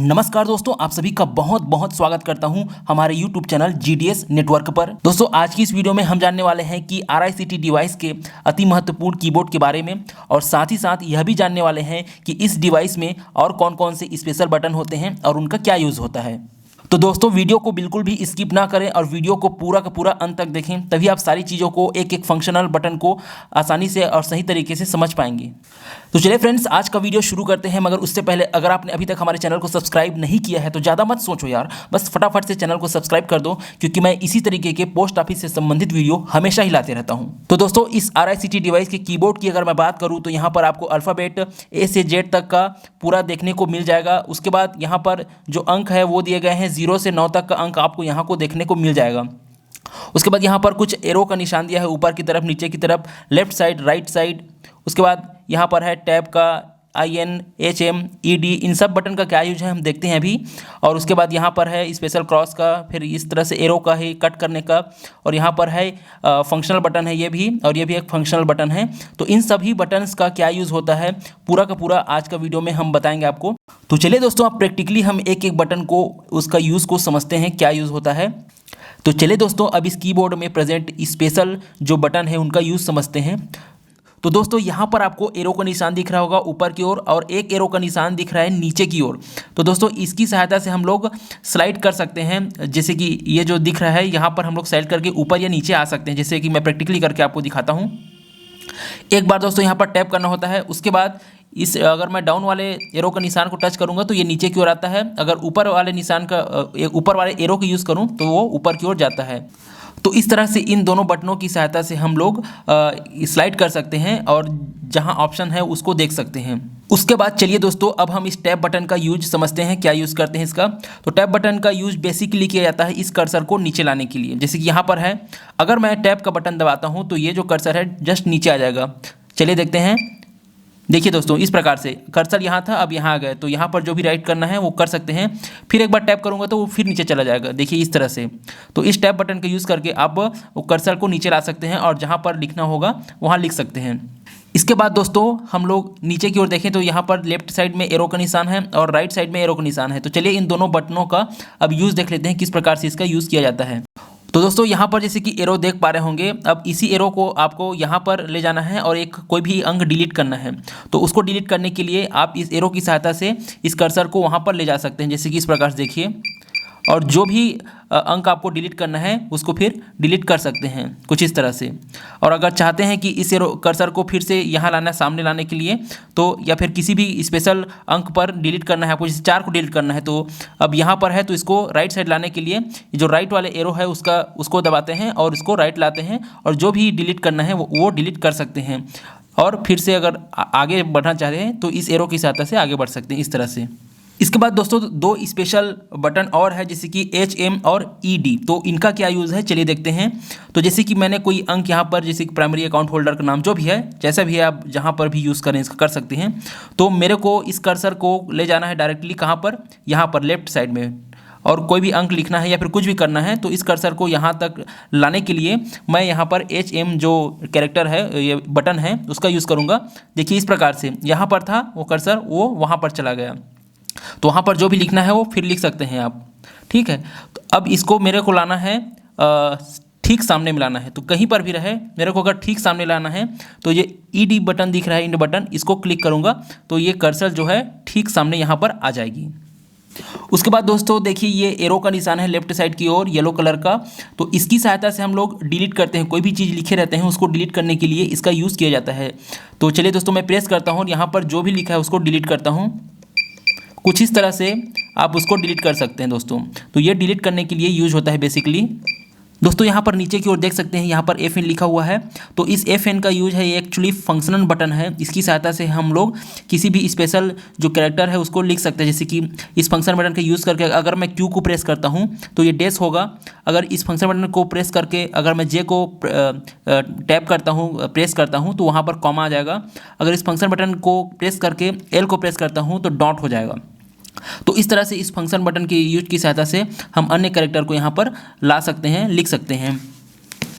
नमस्कार दोस्तों, आप सभी का बहुत बहुत स्वागत करता हूं हमारे YouTube चैनल GDS नेटवर्क पर। दोस्तों, आज की इस वीडियो में हम जानने वाले हैं कि RICT डिवाइस के अति महत्वपूर्ण कीबोर्ड के बारे में, और साथ ही साथ यह भी जानने वाले हैं कि इस डिवाइस में और कौन कौन से स्पेशल बटन होते हैं और उनका क्या यूज़ होता है। तो दोस्तों, वीडियो को बिल्कुल भी स्किप ना करें और वीडियो को पूरा का पूरा अंत तक देखें, तभी आप सारी चीज़ों को एक एक फंक्शनल बटन को आसानी से और सही तरीके से समझ पाएंगे। तो चलिए फ्रेंड्स, आज का वीडियो शुरू करते हैं। मगर उससे पहले अगर आपने अभी तक हमारे चैनल को सब्सक्राइब नहीं किया है तो ज़्यादा मत सोचो यार, बस फटाफट से चैनल को सब्सक्राइब कर दो, क्योंकि मैं इसी तरीके के पोस्ट ऑफिस से संबंधित वीडियो हमेशा ही लाते रहता हूँ। तो दोस्तों, इस RICT डिवाइस के कीबोर्ड की अगर मैं बात करूँ तो यहाँ पर आपको अल्फ़ाबेट A से Z तक का पूरा देखने को मिल जाएगा। उसके बाद यहाँ पर जो अंक है वो दिए गए हैं, 0 से 9 तक का अंक आपको यहाँ को देखने को मिल जाएगा। उसके बाद यहाँ पर कुछ एरो का निशान दिया है, ऊपर की तरफ, नीचे की तरफ, लेफ्ट साइड, राइट साइड। उसके बाद यहाँ पर है टैब का IN, HM, ED, इन सब बटन का क्या यूज है हम देखते हैं अभी। और उसके बाद यहाँ पर है स्पेशल क्रॉस का, फिर इस तरह से एरो का है कट करने का, और यहाँ पर है फंक्शनल बटन है ये भी, और ये भी एक फंक्शनल बटन है। तो इन सभी बटन्स का क्या यूज़ होता है पूरा का पूरा आज का वीडियो में हम बताएंगे आपको। तो चलिए दोस्तों, अब प्रैक्टिकली हम एक एक बटन को, उसका यूज़ को समझते हैं, क्या यूज़ होता है। तो चलिए दोस्तों, अब इस कीबोर्ड में प्रेजेंट स्पेशल जो बटन है उनका यूज़ समझते हैं। तो दोस्तों, यहाँ पर आपको एरो का निशान दिख रहा होगा ऊपर की ओर, और एक एरो का निशान दिख रहा है नीचे की ओर। तो दोस्तों, इसकी सहायता से हम लोग स्लाइड कर सकते हैं। जैसे कि ये जो दिख रहा है, यहाँ पर हम लोग स्लाइड करके ऊपर या नीचे आ सकते हैं, जैसे कि मैं प्रैक्टिकली करके आपको दिखाता हूँ। एक बार दोस्तों यहाँ पर टैप करना होता है। उसके बाद इस अगर मैं डाउन वाले एरो का निशान को टच करूँगा तो ये नीचे की ओर आता है। अगर ऊपर वाले निशान का ऊपर वाले एरो का यूज़ करूँ तो वो ऊपर की ओर जाता है। तो इस तरह से इन दोनों बटनों की सहायता से हम लोग स्लाइड कर सकते हैं और जहां ऑप्शन है उसको देख सकते हैं। उसके बाद चलिए दोस्तों, अब हम इस टैब बटन का यूज समझते हैं, क्या यूज़ करते हैं इसका। तो टैब बटन का यूज बेसिकली किया जाता है इस कर्सर को नीचे लाने के लिए। जैसे कि यहाँ पर है, अगर मैं टैब का बटन दबाता हूँ तो ये जो कर्सर है जस्ट नीचे आ जाएगा। चलिए देखते हैं। देखिए दोस्तों, इस प्रकार से कर्सर यहाँ था, अब यहाँ आ गए, तो यहाँ पर जो भी राइट करना है वो कर सकते हैं। फिर एक बार टैप करूँगा तो वो फिर नीचे चला जाएगा। देखिए इस तरह से। तो इस टैप बटन का यूज़ करके आप वो कर्सर को नीचे ला सकते हैं और जहाँ पर लिखना होगा वहाँ लिख सकते हैं। इसके बाद दोस्तों, हम लोग नीचे की ओर देखें तो यहाँ पर लेफ्ट साइड में एरो का निशान है और राइट साइड में एरो का निशान है। तो चलिए इन दोनों बटनों का अब यूज़ देख लेते हैं, किस प्रकार से इसका यूज़ किया जाता है। तो दोस्तों, यहाँ पर जैसे कि एरो देख पा रहे होंगे, अब इसी एरो को आपको यहाँ पर ले जाना है और एक कोई भी अंक डिलीट करना है। तो उसको डिलीट करने के लिए आप इस एरो की सहायता से इस कर्सर को वहाँ पर ले जा सकते हैं, जैसे कि इस प्रकार से देखिए। और जो भी अंक आपको डिलीट करना है उसको फिर डिलीट कर सकते हैं कुछ इस तरह से। और अगर चाहते हैं कि इस एरो कर्सर को फिर से यहाँ लाना है सामने लाने के लिए, तो या फिर किसी भी स्पेशल अंक पर डिलीट करना है आपको, जैसे 4 को डिलीट करना है, तो अब यहाँ पर है तो इसको राइट साइड लाने के लिए जो राइट वाले एरो है उसको दबाते हैं और इसको राइट लाते हैं, और जो भी डिलीट करना है वो डिलीट कर सकते हैं। और फिर से अगर आगे बढ़ना चाहते हैं तो इस एरो की सहायता से आगे बढ़ सकते हैं इस तरह से। इसके बाद दोस्तों, 2 स्पेशल बटन और है, जैसे कि HM और ED। तो इनका क्या यूज़ है चलिए देखते हैं। तो जैसे कि मैंने कोई अंक यहाँ पर, जैसे कि प्राइमरी अकाउंट होल्डर का नाम जो भी है, जैसा भी है, आप जहाँ पर भी यूज़ करें इसका कर सकते हैं। तो मेरे को इस कर्सर को ले जाना है डायरेक्टली कहाँ पर, यहाँ पर लेफ्ट साइड में, और कोई भी अंक लिखना है या फिर कुछ भी करना है तो इस कर्सर को यहाँ तक लाने के लिए मैं यहाँ पर HM जो कैरेक्टर है, ये बटन है, उसका यूज़ करूँगा। देखिए इस प्रकार से, यहाँ पर था वो कर्सर, वो वहाँ पर चला गया। तो वहाँ पर जो भी लिखना है वो फिर लिख सकते हैं आप, ठीक है। तो अब इसको मेरे को लाना है ठीक सामने मिलाना है, तो कहीं पर भी रहे मेरे को अगर ठीक सामने लाना है तो ये ED बटन दिख रहा है, इंड बटन, इसको क्लिक करूँगा तो ये कर्सर जो है ठीक सामने यहाँ पर आ जाएगी। उसके बाद दोस्तों देखिए, ये एरो का निशान है लेफ्ट साइड की ओर येलो कलर का। तो इसकी सहायता से हम लोग डिलीट करते हैं, कोई भी चीज़ लिखे रहते हैं उसको डिलीट करने के लिए इसका यूज़ किया जाता है। तो चलिए दोस्तों, मैं प्रेस करता हूँ, यहाँ पर जो भी लिखा है उसको डिलीट करता हूँ। कुछ इस तरह से आप उसको डिलीट कर सकते हैं दोस्तों। तो ये डिलीट करने के लिए यूज होता है बेसिकली। दोस्तों, यहाँ पर नीचे की ओर देख सकते हैं, यहाँ पर FN लिखा हुआ है। तो इस FN का यूज है, ये एक्चुअली फंक्शनल बटन है। इसकी सहायता से हम लोग किसी भी स्पेशल जो कैरेक्टर है उसको लिख सकते हैं। जैसे कि इस फंक्शन बटन का यूज़ करके अगर मैं Q को प्रेस करता हूँ तो ये डैश होगा। अगर इस फंक्शन बटन को प्रेस करके अगर मैं J को टैप करता हूँ, प्रेस करता हूँ, तो वहाँ पर कॉमा आ जाएगा। अगर इस फंक्शन बटन को प्रेस करके L को प्रेस करता हूँ तो डॉट हो जाएगा। तो इस तरह से इस फंक्शन बटन की यूज की सहायता से हम अन्य कैरेक्टर को यहाँ पर ला सकते हैं, लिख सकते हैं।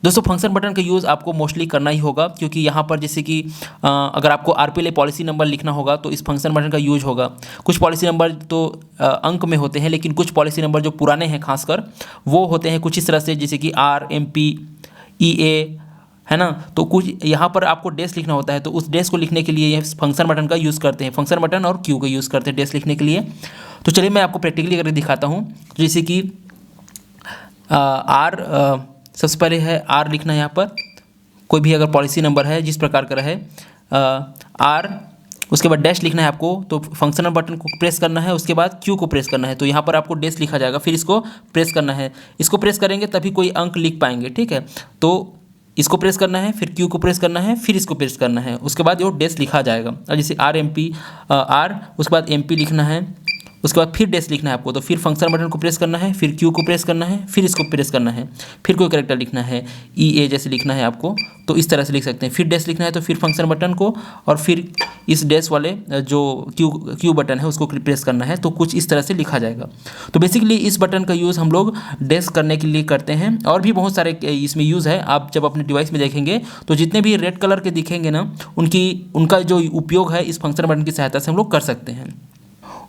दोस्तों फंक्शन बटन का यूज़ आपको मोस्टली करना ही होगा, क्योंकि यहाँ पर जैसे कि अगर आपको RPLA पॉलिसी नंबर लिखना होगा तो इस फंक्शन बटन का यूज होगा। कुछ पॉलिसी नंबर तो अंक में होते हैं, लेकिन कुछ पॉलिसी नंबर जो पुराने हैं खासकर वो होते हैं कुछ इस तरह से, जैसे कि RMP EA है ना। तो कुछ यहाँ पर आपको डेस लिखना होता है, तो उस डेस को लिखने के लिए यह फंक्शन बटन का यूज़ करते हैं, फंक्शन बटन और क्यू का यूज़ करते हैं डेस लिखने के लिए। तो चलिए मैं आपको प्रैक्टिकली करके दिखाता हूँ। जैसे कि सबसे पहले है R लिखना है यहाँ पर, कोई भी अगर पॉलिसी नंबर है जिस प्रकार का रहे R, उसके बाद डैश लिखना है आपको, तो फंक्शनल बटन को प्रेस करना है, उसके बाद क्यू को प्रेस करना है। तो यहाँ पर आपको डैश लिखा जाएगा, फिर इसको प्रेस करना है, इसको प्रेस करेंगे तभी कोई अंक लिख पाएंगे, ठीक है। तो इसको प्रेस करना है, फिर क्यू को प्रेस करना है, फिर इसको प्रेस करना है, उसके बाद वो डैश लिखा जाएगा। और जैसे RMP R, उसके बाद MP लिखना है, उसके बाद फिर डैश लिखना है आपको, तो फिर फंक्शन बटन को प्रेस करना है, फिर क्यू को प्रेस करना है, फिर इसको प्रेस करना है, फिर कोई कैरेक्टर लिखना है EA जैसे लिखना है आपको, तो इस तरह से लिख सकते हैं। फिर डैश लिखना है तो फिर फंक्शन बटन को और फिर इस डैश वाले जो क्यू बटन है उसको प्रेस करना है, तो कुछ इस तरह से लिखा जाएगा। तो बेसिकली इस बटन का यूज़ हम लोग डैश करने के लिए करते हैं, और भी बहुत सारे इसमें यूज़ है। आप जब अपने डिवाइस में देखेंगे तो जितने भी रेड कलर के दिखेंगे ना, उनका जो उपयोग है इस फंक्शन बटन की सहायता से हम लोग कर सकते हैं।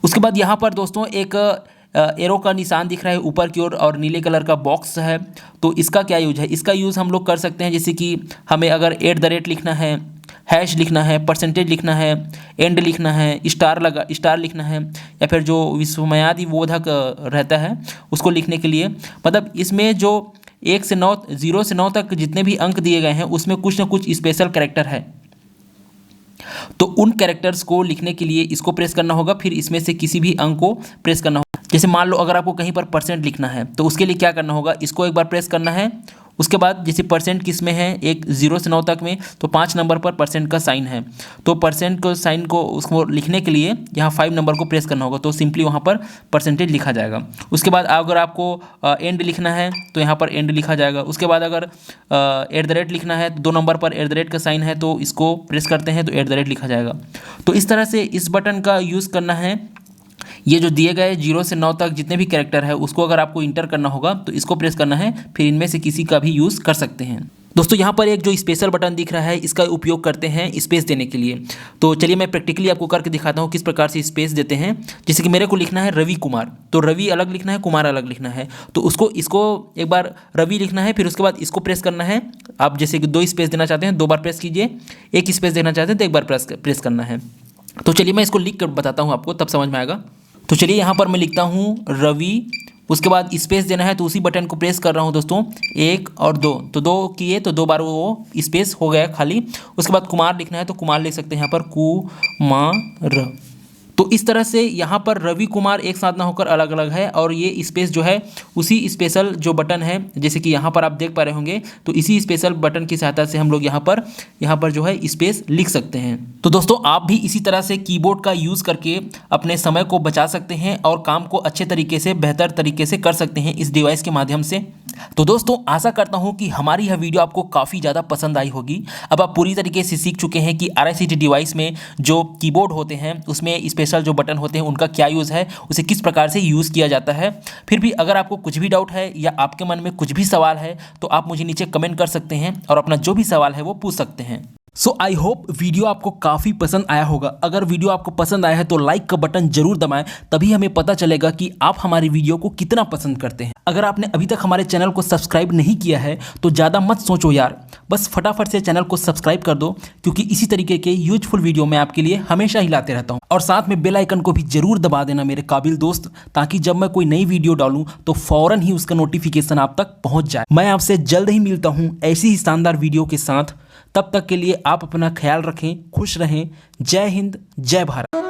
उसके बाद यहाँ पर दोस्तों एक एरो का निशान दिख रहा है ऊपर की ओर और नीले कलर का बॉक्स है, तो इसका क्या यूज है? इसका यूज़ हम लोग कर सकते हैं, जैसे कि हमें अगर @ लिखना है, हैश लिखना है, परसेंटेज लिखना है, एंड लिखना है, स्टार लिखना है, या फिर जो विस्मयादि बोधक रहता है उसको लिखने के लिए, मतलब इसमें जो 1 से 9 0 से 9 तक जितने भी अंक दिए गए हैं उसमें कुछ ना कुछ स्पेशल कैरेक्टर है, तो उन कैरेक्टर्स को लिखने के लिए इसको प्रेस करना होगा, फिर इसमें से किसी भी अंक को प्रेस करना होगा। जैसे मान लो अगर आपको कहीं पर % लिखना है तो उसके लिए क्या करना होगा, इसको एक बार प्रेस करना है, उसके बाद जैसे % किस में है, 0 से 9 तक में, तो 5 नंबर पर % का साइन है, तो % को साइन को उसको लिखने के लिए यहाँ 5 नंबर को प्रेस करना होगा, तो सिंपली वहाँ पर % लिखा जाएगा। उसके बाद अगर आपको एंड लिखना है तो यहाँ पर एंड लिखा जाएगा। उसके बाद अगर @ लिखना है तो 2 नंबर पर @ का साइन है, तो इसको प्रेस करते हैं तो @ लिखा जाएगा। तो इस तरह से इस बटन का यूज़ करना है। ये जो दिए गए 0 से 9 तक जितने भी कैरेक्टर है उसको अगर आपको इंटर करना होगा तो इसको प्रेस करना है, फिर इनमें से किसी का भी यूज़ कर सकते हैं। दोस्तों यहाँ पर एक जो स्पेशल बटन दिख रहा है इसका उपयोग करते हैं स्पेस देने के लिए। तो चलिए मैं प्रैक्टिकली आपको करके दिखाता हूँ किस प्रकार से स्पेस देते हैं। जैसे कि मेरे को लिखना है रवि कुमार, तो रवि अलग लिखना है, कुमार अलग लिखना है, तो इसको एक बार रवि लिखना है, फिर उसके बाद इसको प्रेस करना है। आप जैसे कि 2 स्पेस देना चाहते हैं 2 बार प्रेस कीजिए, 1 स्पेस देना चाहते हैं तो 1 बार प्रेस करना है। तो चलिए मैं इसको लिख कर बताता हूँ आपको, तब समझ में आएगा। तो चलिए यहाँ पर मैं लिखता हूँ रवि, उसके बाद स्पेस देना है, तो उसी बटन को प्रेस कर रहा हूँ दोस्तों, 1 और 2, तो 2 किए तो 2 बार वो स्पेस हो गया खाली। उसके बाद कुमार लिखना है तो कुमार लिख सकते हैं यहाँ पर कुमार। तो इस तरह से यहाँ पर रवि कुमार एक साथ ना होकर अलग अलग है, और ये स्पेस जो है उसी स्पेशल जो बटन है, जैसे कि यहाँ पर आप देख पा रहे होंगे, तो इसी स्पेशल बटन की सहायता से हम लोग यहाँ पर जो है स्पेस लिख सकते हैं। तो दोस्तों आप भी इसी तरह से कीबोर्ड का यूज़ करके अपने समय को बचा सकते हैं और काम को अच्छे तरीके से, बेहतर तरीके से कर सकते हैं इस डिवाइस के माध्यम से। तो दोस्तों आशा करता हूँ कि हमारी यह वीडियो आपको काफ़ी ज़्यादा पसंद आई होगी। अब आप पूरी तरीके से सीख चुके हैं कि RICT डिवाइस में जो कीबोर्ड होते हैं उसमें स्पेशल जो बटन होते हैं उनका क्या यूज़ है, उसे किस प्रकार से यूज़ किया जाता है। फिर भी अगर आपको कुछ भी डाउट है या आपके मन में कुछ भी सवाल है तो आप मुझे नीचे कमेंट कर सकते हैं और अपना जो भी सवाल है वो पूछ सकते हैं। सो आई होप वीडियो आपको काफ़ी पसंद आया होगा। अगर वीडियो आपको पसंद आया है तो लाइक का बटन जरूर दबाएं, तभी हमें पता चलेगा कि आप हमारी वीडियो को कितना पसंद करते हैं। अगर आपने अभी तक हमारे चैनल को सब्सक्राइब नहीं किया है तो ज़्यादा मत सोचो यार, बस फटाफट से चैनल को सब्सक्राइब कर दो, क्योंकि इसी तरीके के यूजफुल वीडियो मैं आपके लिए हमेशा ही लाते रहता हूँ। और साथ में बेल आइकन को भी जरूर दबा देना मेरे काबिल दोस्त, ताकि जब मैं कोई नई वीडियो डालूं तो फौरन ही उसका नोटिफिकेशन आप तक पहुँच जाए। मैं आपसे जल्द ही मिलता हूँ ऐसी ही शानदार वीडियो के साथ। तब तक के लिए आप अपना ख्याल रखें, खुश रहें। जय हिंद, जय भारत।